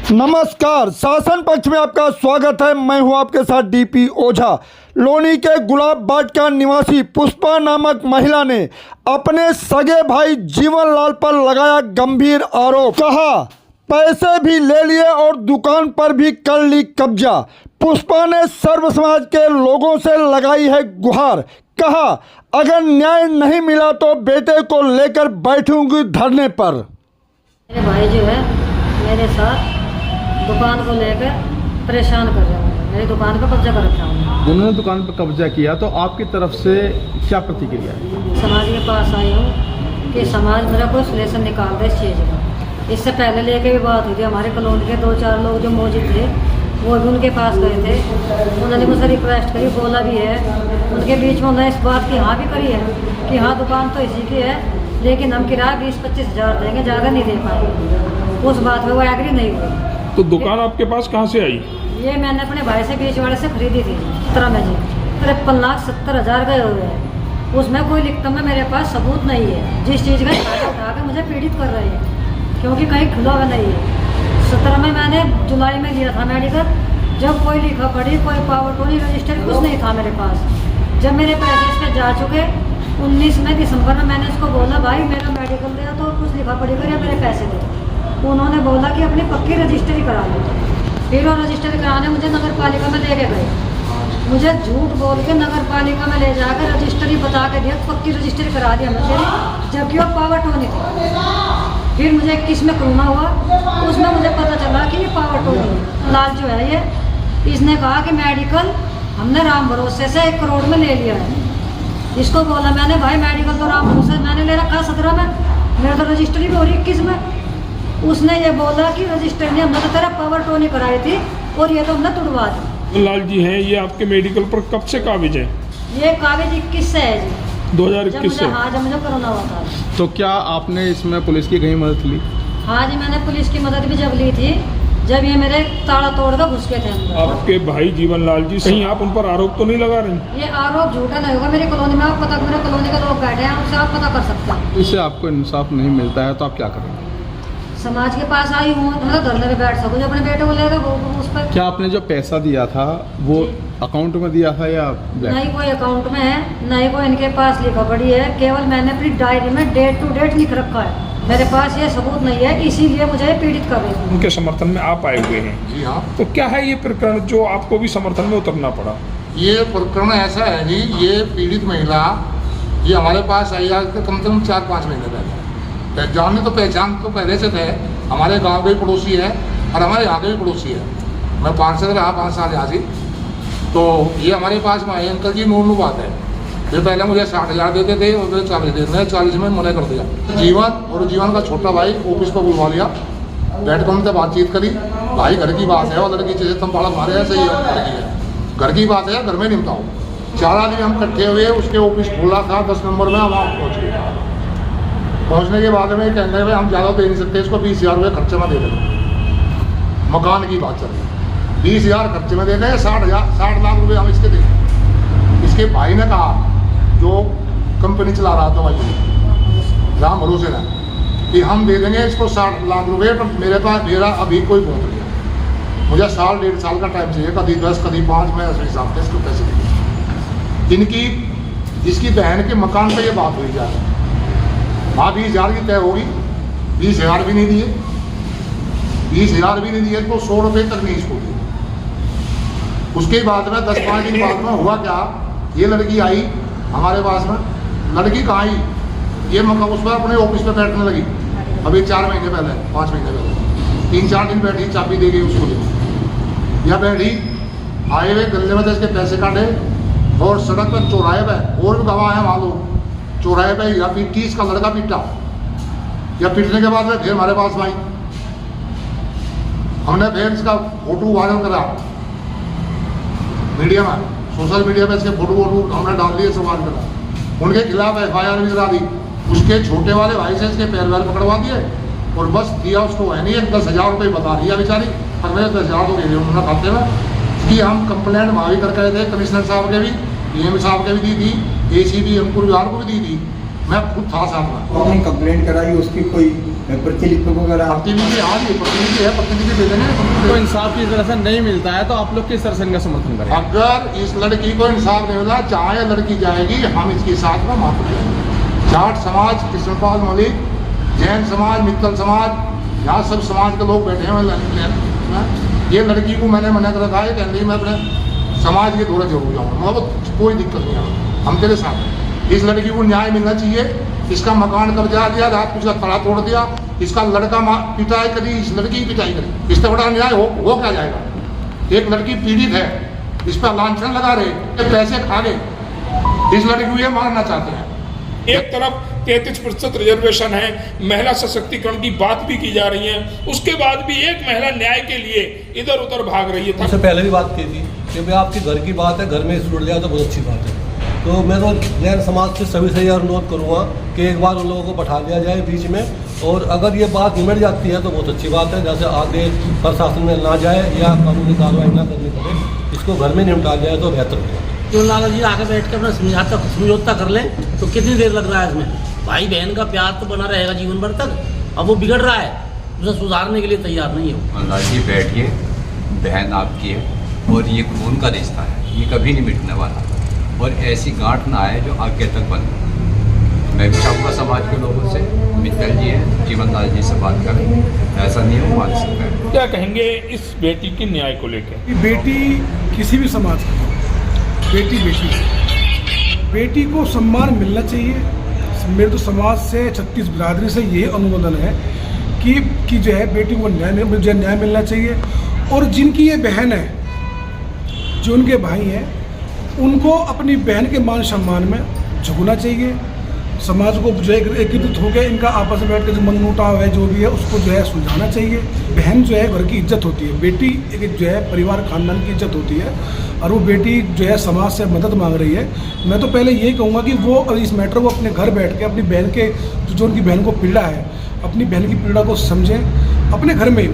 नमस्कार, शासन पक्ष में आपका स्वागत है। मैं हूं आपके साथ डीपी ओझा। लोनी के गुलाब बाटिका निवासी पुष्पा नामक महिला ने अपने सगे भाई जीवन लाल पर लगाया गंभीर आरोप। कहा पैसे भी ले लिए और दुकान पर भी कर ली कब्जा। पुष्पा ने सर्व समाज के लोगों से लगाई है गुहार। कहा अगर न्याय नहीं मिला तो बेटे को लेकर बैठूंगी धरने पर। मेरे भाई जो है मेरे साथ दुकान को लेकर परेशान कर रहे हैं। मेरी दुकान पर कब्जा कर रखा हूँ। उन्होंने दुकान पर कब्जा किया तो आपकी तरफ से क्या प्रतिक्रिया है? समाज के पास आई हूँ कि समाज मेरा कोई सोल्यूशन निकाल दे इस चीज़ का। इससे पहले लेके भी बात हुई थी। हमारे कॉलोनी के 2-4 लोग जो मौजूद थे वो भी उनके पास गए थे। उन्होंने मुझसे रिक्वेस्ट करी, बोला भी है। उनके बीच में उन्होंने इस बात की हाँ भी करी है कि हाँ दुकान तो इसी की है, लेकिन हम किराया 20-25 हज़ार देंगे, ज़्यादा नहीं दे पाएंगे। उस बात में वो एग्री नहीं हुई। तो दुकान आपके पास कहाँ से आई? ये मैंने अपने भाई से बीच वाले से खरीदी थी 17 में जी। 53,70,000 गए हुए हैं। उसमें कोई लिखता में मेरे पास सबूत नहीं है। जिस चीज़ का फायदा उठा के मुझे पीड़ित कर रहे हैं, क्योंकि कहीं खुला हुआ नहीं है। 17 में मैंने जुलाई में लिया था मेडिकल। जब कोई लिखा पढ़ी, कोई पावर टोनी रजिस्टर कुछ नहीं था मेरे पास। जब मेरे पैसे इसके जा चुके 19 में दिसंबर में मैंने इसको बोला भाई मेरा मेडिकल दे तो कुछ लिखा पढ़ी कर या मेरे पैसे दे। उन्होंने बोला कि अपनी पक्की रजिस्ट्री करा लो। फिर वो रजिस्ट्री कराने मुझे नगर पालिका में लेके गए। मुझे झूठ बोल के नगर पालिका में ले जाकर रजिस्ट्री बता के दिया, पक्की रजिस्ट्री करा दिया मुझे, जबकि वो पावर टोनी थी। फिर मुझे 21 में कोरोना हुआ, उसमें मुझे पता चला कि ये पावर टोनी है। लाल जो है ये, इसने कहा कि मेडिकल हमने राम भरोसे से 1 करोड़ में ले लिया है। इसको बोला मैंने भाई मेडिकल तो राम भरोसे मैंने ले रखा 17 में, मेरा तो रजिस्ट्री भी हो रही 21 में। उसने ये बोला कि रजिस्टर ने हमने तो तेरा पावर टोनी कराई थी और ये तो हमने तुड़वा दी। लाल जी हैं, ये आपके मेडिकल पर कब से काबिज है? ये कागज 21 से है जी। 2021 से? हाँ, जब मुझे कोरोना हुआ था। तो क्या आपने इसमें पुलिस की कहीं मदद ली? हाँ जी, मैंने पुलिस की मदद भी जब ली थी, जब ये मेरे ताला तोड़ कर घुस गए थे अंदर। आपके भाई जीवन लाल जी, कहीं आप उन पर आरोप तो नहीं लगा रही? ये आरोप झूठा नहीं होगा। मेरी कॉलोनी में आप पता, मेरे कॉलोनी के लोग बैठे हैं, उनसे आप पता कर सकते हैं। इससे आपको इंसाफ नहीं मिलता है तो आप क्या करेंगे? समाज के पास आई हूँ तो मैं धरने में बैठ सकूँ। जो अपने बेटे को लेगा वो उस पर। क्या आपने जो पैसा दिया था वो अकाउंट में दिया था या ब्लैक? नहीं कोई अकाउंट में है, नहीं कोई इनके पास लिखा पड़ी है। केवल मैंने अपनी डायरी में डेट टू डेट लिख रखा है। मेरे पास ये सबूत नहीं है, इसीलिए मुझे पीड़ित कर रहे थे। उनके समर्थन में आप आए हुए हैं? जी हाँ। तो क्या है ये प्रकरण जो आपको भी समर्थन में उतरना पड़ा? ये प्रकरण ऐसा है जी, ये पीड़ित महिला ये हमारे पास आई आज कम से कम 4-5 महीने पहले। पहचान तो पहले से थे। हमारे गांव के भी पड़ोसी है और हमारे यहाँ के भी पड़ोसी है। मैं 5 साल रहा, 5 साल यहाँ से। तो ये हमारे पास में आए, अंकल जी नूर बात है। फिर पहले मुझे 60,000 देते थे और फिर 40 देते थे। 40 में मना कर दिया। जीवन का छोटा भाई ऑफिस पर बुलवा लिया, बैठ कर उनसे बातचीत करी। भाई घर की बात है और लड़की जैसे तुम बालक मारे ऐसे ही घर की बात है, घर में निपटाओ। 4 आदमी हम इकट्ठे हुए, उसके ऑफिस खुला था 10 नंबर में। हम वहाँ पहुँच गए। पहुँचने के बाद में कहने लगे हम ज़्यादा दे नहीं सकते, इसको 20,000 रुपये खर्चे में दे देंगे। मकान की बात चल रही, 20,000 खर्चे में दे दें, 60 लाख रुपये हम इसके देंगे। इसके भाई ने कहा, जो कंपनी चला रहा था भाई राम भरोसे ने, कि हम दे देंगे इसको 60 लाख रुपये। पर मेरा अभी कोई बहुत नहीं है। मुझे 1.5 साल का टाइम चाहिए, कभी 10 कभी 5 में ऐसे हिसाब से इसको पैसे देंगे। इसकी बहन के मकान पर ये बात हुई जा रही है। हाँ 20,000 की तय होगी, 20,000 भी नहीं दिए। 20,000 भी नहीं दिए तो 100 रुपये तक नहीं इसको दिए। उसके बाद में 10-5 दिन बाद में हुआ क्या, ये लड़की आई हमारे पास में। लड़की कहाँ आई, ये मकान उस पर अपने ऑफिस पे बैठने लगी। अभी 4 महीने पहले, 5 महीने पहले 3-4 दिन बैठी, चाबी दे गई उसको। यह बैठी, आए हुए गले में से इसके पैसे काटे और सड़क पर चौराहे पे और भी गवाह है वहाँ लोग। चौराहे पे या पीटी, इसका लड़का पीटा, या पीटने के बाद में फिर हमारे पास में आई। हमने फिर इसका फोटो वायरल करा मीडिया में, सोशल मीडिया पे इसके फोटो हमने डाल दिए, सवाल करा। उनके खिलाफ FIR भी करा दी। उसके छोटे वाले भाई से इसके पैर वैर पकड़वा दिए और बस दिया उसको है नहीं। 10,000 रुपये बता दिया बेचारी, पर मेरे 10,000 तो दे उन्होंने खाते में कि हम कंप्लेंट वहाँ भी करके थे, कमिश्नर साहब के भी, DM साहब के भी दी थी, ACP अंकुर विहार को भी दी थी। मैं खुद था साथ में। आपने कंप्लेंट कराई, उसकी कोई प्रतिलिपि वगैरह? प्रतिनिधि आज प्रतिनिधि है, प्रतिनिधि दे देंगे। तो इंसाफ की तरह से नहीं मिलता है तो आप लोग किस तरह से इनका समर्थन करें? अगर इस लड़की को इंसाफ नहीं मिला, चाहे लड़की जाएगी, हम इसके साथ में माफ करेंगे। जाट समाज, कृष्णपाल मलिक, जैन समाज, मित्तल समाज, यहाँ सब समाज के लोग बैठे हैं। ये लड़की को मैंने मना कर रखा है, कह रही मैं अपने समाज के दौरे जरूर जाऊँगा, मतलब कोई दिक्कत नहीं है, हम तेरे साथ हैं। इस लड़की को न्याय मिलना चाहिए। इसका मकान कब्जा दिया, रात को उसका तड़ा तोड़ दिया, इसका लड़का पिटाई करी, इस लड़की की पिटाई करी, इससे बड़ा न्याय हो क्या जाएगा? एक लड़की पीड़ित है, इस पर लांछन लगा रहे, पैसे खा गए, इस लड़की को ये मारना चाहते हैं। एक तरफ 33% रिजर्वेशन है, महिला सशक्तिकरण की बात भी की जा रही है, उसके बाद भी एक महिला न्याय के लिए इधर उधर भाग रही है। उससे पहले भी बात की थी कि भाई आपके घर की बात है, घर में छूट जाए तो बहुत अच्छी बात है। तो मैं तो जैन समाज से सभी से यह अनुरोध करूँगा कि एक बार उन लोगों को बैठा दिया जाए बीच में, और अगर ये बात निमट जाती है तो बहुत अच्छी बात है। जैसे आगे प्रशासन में ना जाए या कानूनी कार्रवाई ना करनी पड़े, इसको घर में निपटा जाए तो बेहतर होगा। क्यों लाला जी आगे बैठ कर अपना समझौता कर लें, तो कितनी देर लग रहा है इसमें? भाई बहन का प्यार तो बना रहेगा जीवन भर तक। अब वो बिगड़ रहा है, उसे सुधारने के लिए तैयार नहीं है। लाला जी बैठिए, बहन आपकी है और ये खून का रिश्ता है, ये कभी नहीं मिटने वाला, और ऐसी गांठ ना आए जो आगे तक बने। मैं भी चाहूँगा समाज के लोगों से, मित्तल जी हैं, जीवनलाल जी से बात करें, ऐसा नहीं हो मान सकता है। क्या कहेंगे इस बेटी के न्याय को लेकर? बेटी किसी भी समाज की, बेटी बेटी है, बेटी को सम्मान मिलना चाहिए। मेरे तो समाज से, 36 बिरादरी से ये अनुमोदन है कि जो है बेटी को न्याय मिलना चाहिए। और जिनकी ये बहन है, जो उनके भाई हैं, उनको अपनी बहन के मान सम्मान में झुकना चाहिए। समाज को जो है एकीकृत होकर इनका आपस में बैठ कर जो मनमुटाव है जो भी है उसको जो है सुलझाना चाहिए। बहन जो है घर की इज्जत होती है, बेटी एक जो है परिवार खानदान की इज्जत होती है, और वो बेटी जो है समाज से मदद मांग रही है। मैं तो पहले यही कहूँगा कि वो इस मैटर को अपने घर बैठ के अपनी बहन के जो उनकी बहन को पीड़ा है, अपनी बहन की पीड़ा को समझें अपने घर में।